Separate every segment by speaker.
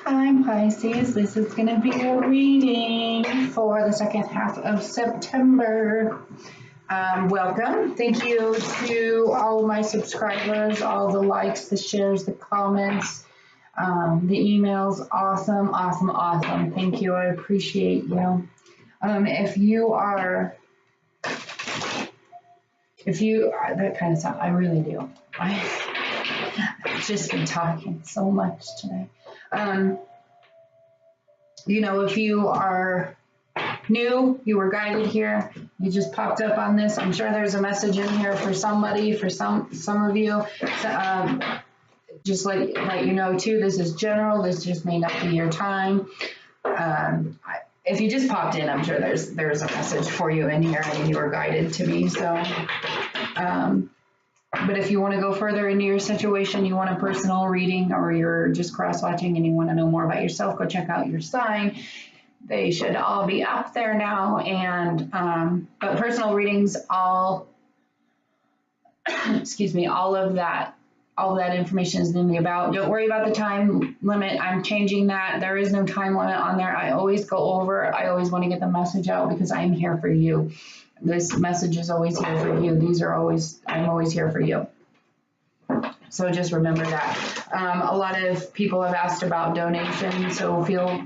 Speaker 1: time, Pisces. This is going to be a reading for the second half of September. Welcome. Thank you to all of my subscribers, all the likes, the shares, the comments, the emails. Awesome, awesome, awesome. Thank you. I appreciate you. That kind of sound, I really do. I've just been talking so much today. If you are new, you were guided here, you just popped up on this, I'm sure there's a message in here for somebody, for some of you. Just let you know too, this is general, this just may not be your time. If you just popped in, I'm sure there's a message for you in here and you were guided to me. So, but if you want to go further into your situation, you want a personal reading, or you're just cross-watching and you want to know more about yourself, go check out your sign. They should all be up there now. And but personal readings, all of that information is in the about. Don't worry about the time limit. I'm changing that. There is no time limit on there. I always go over. I always want to get the message out because I'm here for you. This message is always here for you. I'm always here for you. So just remember that. A lot of people have asked about donations, so I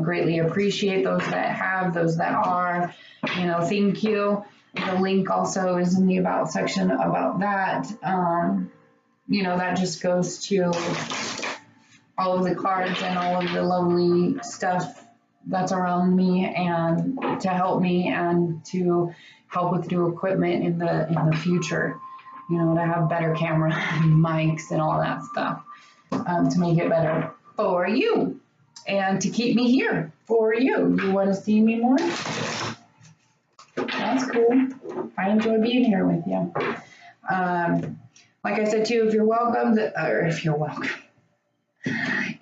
Speaker 1: greatly appreciate those that have, those that are, thank you. The link also is in the about section about that. That just goes to all of the cards and all of the lovely stuff that's around me and to help me and to help with new equipment in the future, to have better camera and mics and all that stuff, to make it better for you and to keep me here for you. You want to see me more? That's cool. I enjoy being here with you. Like I said too,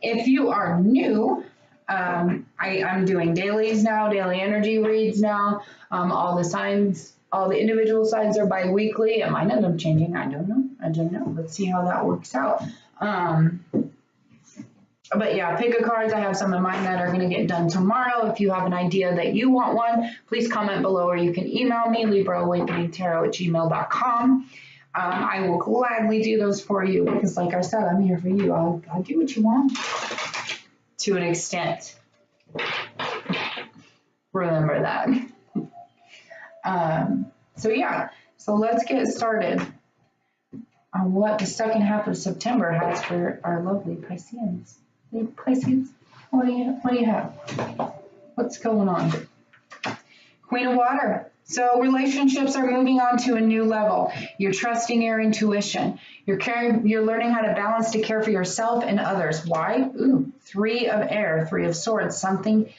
Speaker 1: if you are new, I'm doing dailies now, daily energy reads now. All the individual signs are bi-weekly. It might end up changing. I don't know. Let's see how that works out. But yeah, pick a cards. I have some of mine that are going to get done tomorrow. If you have an idea that you want one, please comment below, or you can email me, LibraAwakeningTarot@gmail.com. I will gladly do those for you because, like I said, I'm here for you. I'll do what you want to an extent. Remember that. So let's get started on what the second half of September has for our lovely Pisceans. Hey, Pisces, what do you have? What's going on? Queen of Water. So relationships are moving on to a new level. You're trusting your intuition. You're learning how to balance to care for yourself and others. Why? Ooh, 3 of air, 3 of swords. Something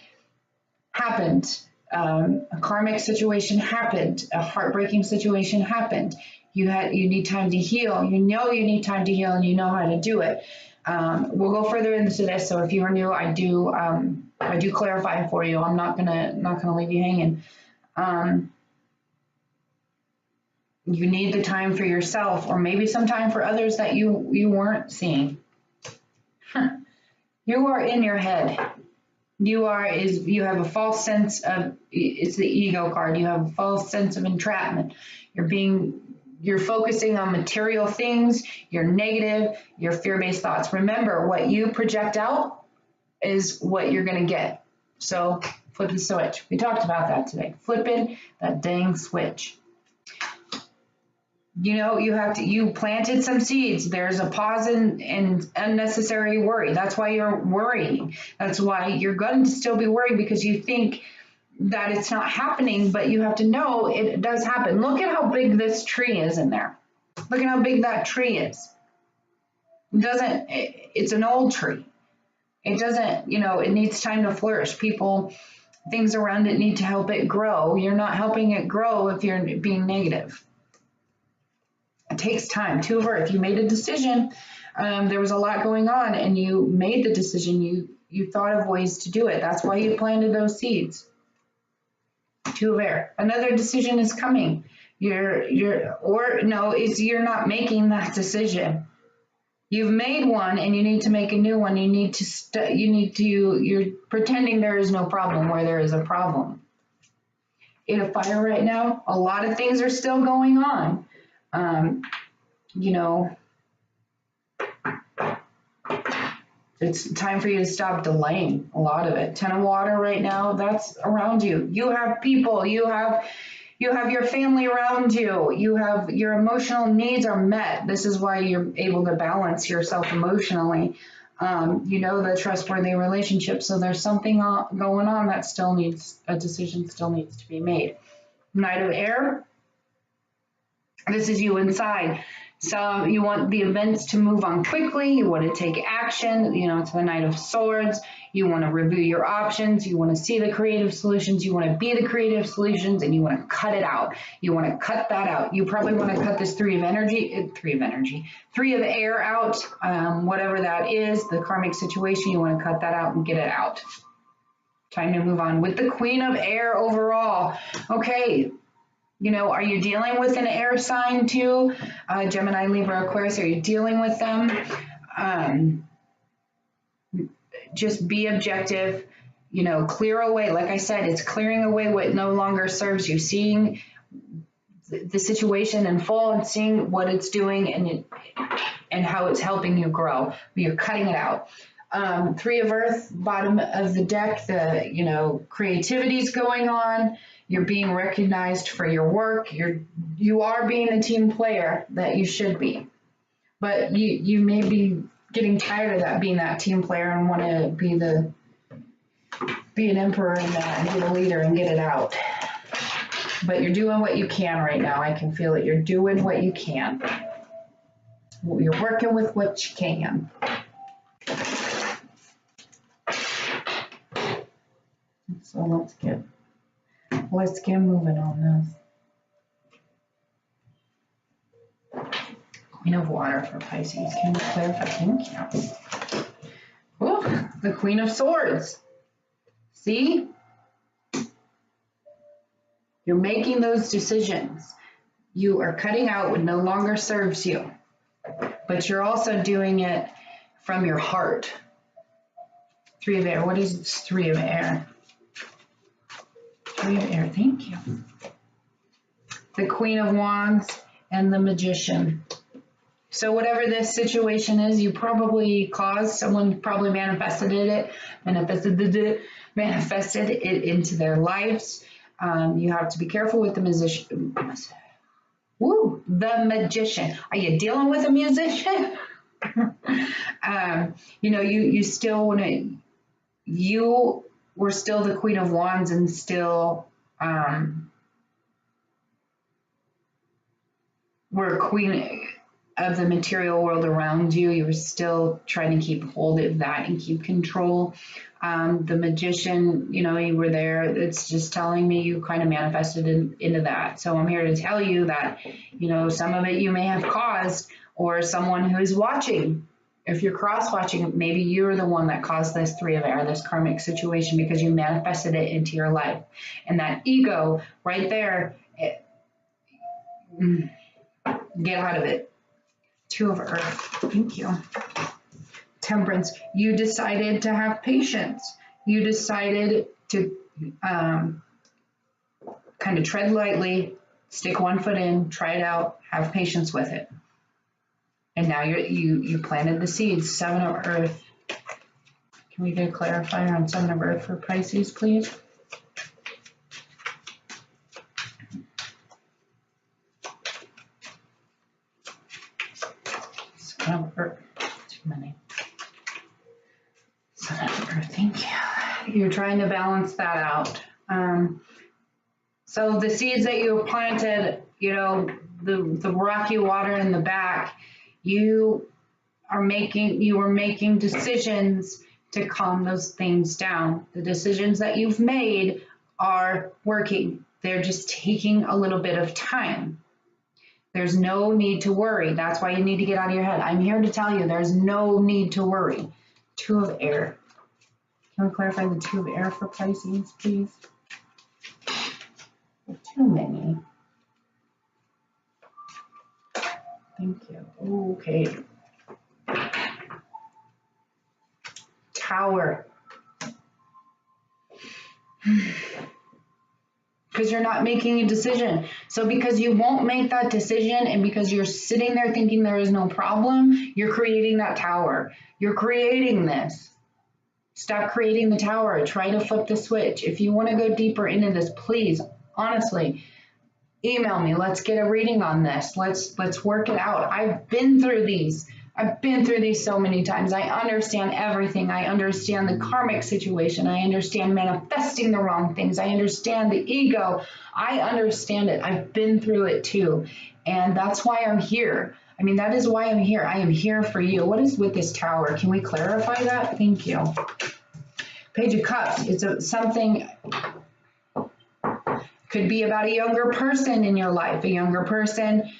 Speaker 1: happened. A karmic situation happened. A heartbreaking situation happened. You need time to heal. You need time to heal, and you know how to do it. We'll go further into this. So if you are new, I do clarify for you. I'm not gonna leave you hanging. You need the time for yourself, or maybe some time for others that you weren't seeing. You are in your head. You have a false sense of, it's the ego card. You have a false sense of entrapment. You're focusing on material things. You're negative. Your fear-based thoughts. Remember, what you project out is what you're going to get. So flip the switch. We talked about that today. Flipping that dang switch. You planted some seeds. There's a pause and unnecessary worry. That's why you're worrying. That's why you're going to still be worried, because you think that it's not happening, but you have to know it does happen. Look at how big this tree is in there. Look at how big that tree is. It's an old tree. It doesn't, it needs time to flourish. Things around it need to help it grow. You're not helping it grow if you're being negative. It takes time. 2 of Earth. You made a decision. There was a lot going on, and you made the decision. You thought of ways to do it. That's why you planted those seeds. 2 of Air. Another decision is coming. You're not making that decision. You've made one and you need to make a new one. You need to, you're pretending there is no problem where there is a problem. 8 of Fire right now, a lot of things are still going on. You know, it's time for you to stop delaying a lot of it. 10 of Water right now, that's around you. You have people, you have your family around you. You have your emotional needs are met. This is why you're able to balance yourself emotionally. You know, the trustworthy relationship. So there's something going on that still needs, a decision still needs to be made. Knight of Air, this is you inside. So you want the events to move on quickly. You want to take action. You know, it's the Knight of Swords. You want to review your options. You want to see the creative solutions. You want to be the creative solutions, and you want to cut it out. You want to cut that out. You probably want to cut this three of air out, whatever that is, the karmic situation. You want to cut that out and get it out. Time to move on with the Queen of Air overall. Okay. You know, are you dealing with an air sign too? Gemini, Libra, Aquarius, are you dealing with them? Just be objective, you know, clear away. Like I said, it's clearing away what no longer serves you, seeing the situation in full and seeing what it's doing and how it's helping you grow. You're cutting it out. 3 of Earth, bottom of the deck, you know, creativity's going on. You're being recognized for your work. You are being the team player that you should be. But you may be getting tired of that, being that team player, and want to be an emperor in that and be the leader and get it out. But you're doing what you can right now. I can feel it. You're doing what you can. You're working with what you can. So let's get moving on this. Queen of Water for Pisces. Can you clarify? Thank you. Ooh, the Queen of Swords. See? You're making those decisions. You are cutting out what no longer serves you. But you're also doing it from your heart. 3 of Air. What is 3 of Air? 3 of Air. Thank you. The Queen of Wands and the Magician. So whatever this situation is, you probably caused, someone probably manifested it into their lives. You have to be careful with the musician. Woo, the Magician. Are you dealing with a musician? You know, you still want to, you were still the Queen of Wands and still were queen of the material world around you. You were still trying to keep hold of that and keep control. The Magician, you know, you were there. It's just telling me you kind of manifested into that. So I'm here to tell you that, you know, some of it you may have caused, or someone who's watching. If you're cross-watching, maybe you're the one that caused this 3 of Air, this karmic situation, because you manifested it into your life. And that ego right there, get out of it. 2 of Earth. Thank you. Temperance. You decided to have patience. You decided to kind of tread lightly, stick one foot in, try it out, have patience with it. And now you planted the seeds. 7 of Earth. Can we get a clarifier on 7 of Earth for Pisces, please? Earth. Too many. 7 of Earth. Thank you. You're trying to balance that out. So the seeds that you planted, you know, the rocky water in the back, you were making decisions to calm those things down. The decisions that you've made are working. They're just taking a little bit of time. There's no need to worry. That's why you need to get out of your head. I'm here to tell you there's no need to worry. 2 of Air. Can we clarify the 2 of Air for Pisces, please? Too many. Thank you. Okay. Tower. Because you're not making a decision. So because you won't make that decision and because you're sitting there thinking there is no problem, you're creating that tower. You're creating this. Stop creating the tower. Try to flip the switch. If you want to go deeper into this, please, honestly, email me. Let's get a reading on this. Let's work it out. I've been through these. I've been through these so many times. I understand everything. I understand the karmic situation. I understand manifesting the wrong things. I understand the ego. I understand it. I've been through it too. And that's why I'm here. I mean, that is why I'm here. I am here for you. What is with this tower? Can we clarify that? Thank you. Page of Cups. It's something, could be about a younger person in your life. A younger person,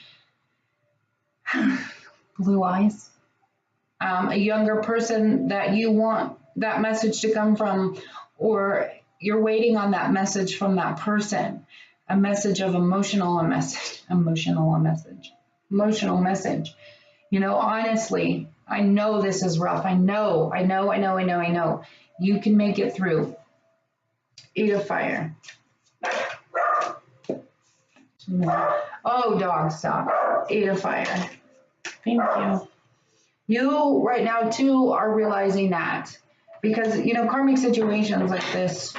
Speaker 1: blue eyes. A younger person that you want that message to come from, or you're waiting on that message from that person. A message of emotional message. You know, honestly, I know this is rough. I know. You can make it through. 8 of Fire. Oh, dog, stop. 8 of Fire. Thank you. You right now too are realizing that, because, you know, karmic situations like this,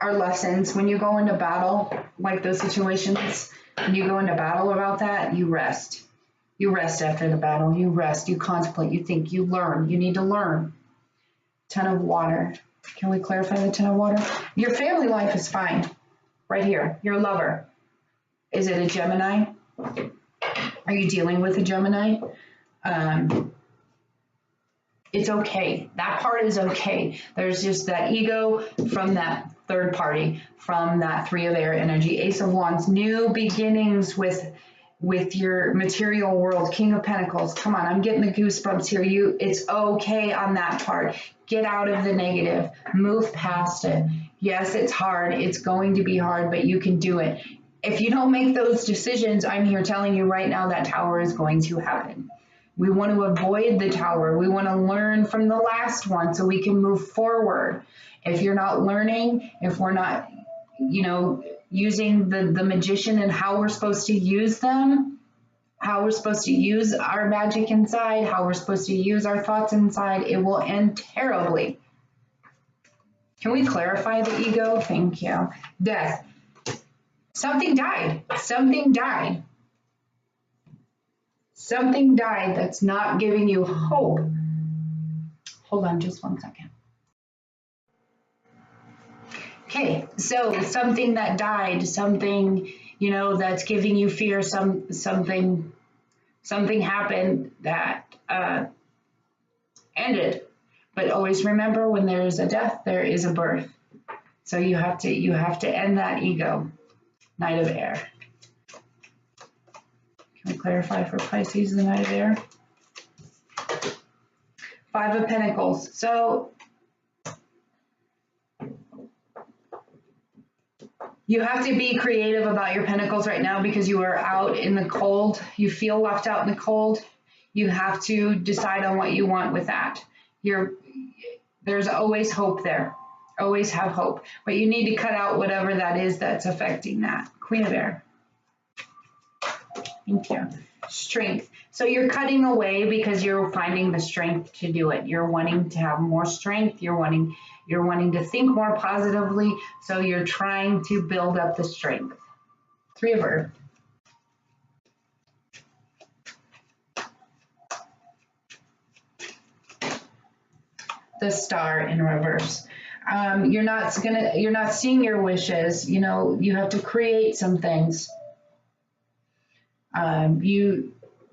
Speaker 1: are lessons. When you go into battle, like those situations, when you go into battle about that, you rest. You rest after the battle. You rest. You contemplate. You think. You learn. You need to learn. 10 of Water. Can we clarify the 10 of Water? Your family life is fine. Right here. Your lover. Is it a Gemini? Are you dealing with a Gemini? It's okay. That part is okay. There's just that ego from that third party, from that 3 of Air energy. Ace of Wands, new beginnings with your material world. King of Pentacles. Come on, I'm getting the goosebumps here. It's okay on that part. Get out of the negative. Move past it. Yes, it's hard. It's going to be hard, but you can do it. If you don't make those decisions, I'm here telling you right now that tower is going to happen. We want to avoid the tower. We want to learn from the last one so we can move forward. If you're not learning, if we're not, you know, using the magician and how we're supposed to use them, how we're supposed to use our magic inside, how we're supposed to use our thoughts inside, it will end terribly. Can we clarify the ego? Thank you. Death. Something died. Something died. Something died that's not giving you hope. Hold on just one second. Okay, so something that died, something, you know, that's giving you fear, something happened that ended. But always remember, when there is a death, there is a birth. So you have to end that ego. Knight of Air. Can we clarify for Pisces the Knight of Air? 5 of Pentacles. So you have to be creative about your pentacles right now because you are out in the cold. You feel left out in the cold. You have to decide on what you want with that. There's always hope there. Always have hope. But you need to cut out whatever that is that's affecting that. Queen of Air. Thank you. Strength. So you're cutting away because you're finding the strength to do it. You're wanting to have more strength. You're wanting to think more positively. So you're trying to build up the strength. 3 of Earth. The Star in reverse. You're not seeing your wishes. You know, you have to create some things.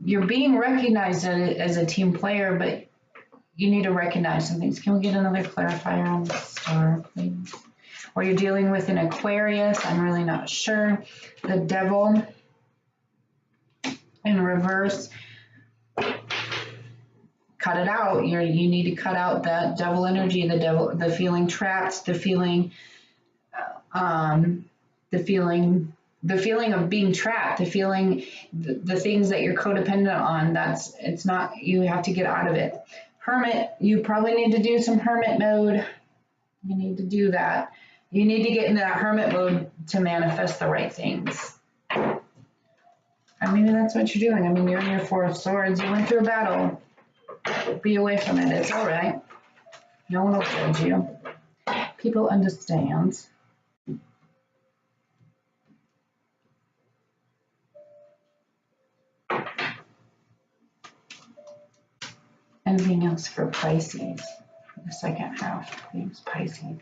Speaker 1: You're being recognized as a team player, but you need to recognize some things. Can we get another clarifier on the Star, please? Or you're dealing with an Aquarius, I'm really not sure. The Devil in reverse. Cut it out. You need to cut out that devil energy, the feeling trapped, the feeling the feeling of being trapped, the feeling, the things that you're codependent on, it's not, you have to get out of it. Hermit, you probably need to do some hermit mode. You need to do that. You need to get into that hermit mode to manifest the right things. I mean, that's what you're doing. I mean, you're in your Four of Swords. You went through a battle. Be away from it. It's all right. No one will judge you. People understand. Anything else for Pisces for the second half? These Pisces.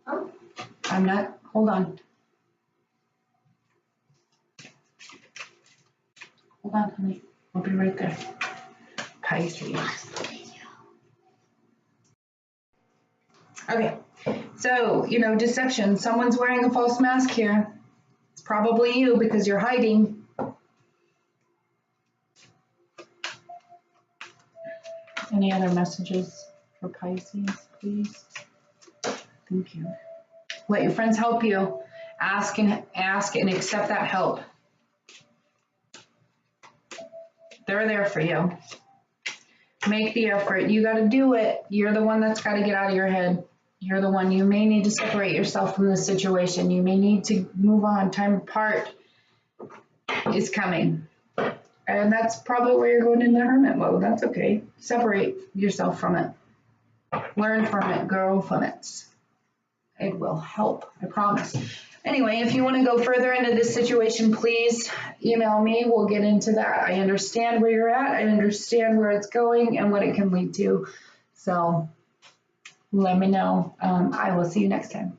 Speaker 1: Oh, I'm not. Hold on. Hold on, honey. I'll be right there. Pisces. Okay, so, deception. Someone's wearing a false mask here. It's probably you because you're hiding. Any other messages for Pisces, please? Thank you. Let your friends help you. Ask and accept that help. They're there for you. Make the effort. You got to do it. You're the one that's got to get out of your head. You're the one. You may need to separate yourself from the situation. You may need to move on. Time apart is coming. And that's probably where you're going into hermit mode. That's okay. Separate yourself from it. Learn from it. Grow from it. It will help. I promise. Anyway, if you want to go further into this situation, please email me. We'll get into that. I understand where you're at. I understand where it's going and what it can lead to. So let me know. I will see you next time.